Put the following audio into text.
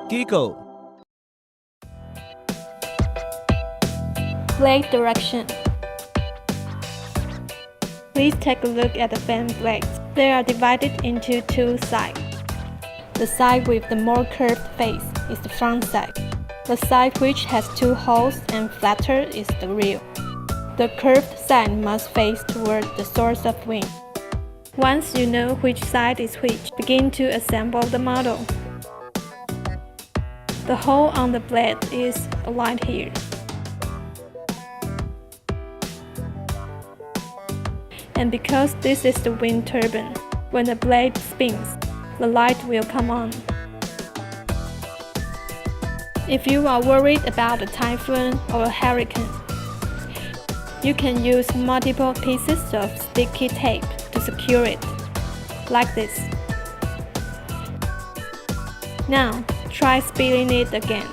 Gigo. Blade direction. Please take a look at the fan blades. They are divided into two sides. The side with the more curved face is the front side. The side which has two holes and flatter is the rear. The curved side must face toward the source of wind. Once you know which side is which, begin to assemble the model. The hole on the blade is aligned here. And because this is the wind turbine, when the blade spins, the light will come on. If you are worried about a typhoon or a hurricane, you can use multiple pieces of sticky tape to secure it, like this. Now, try spinning it again.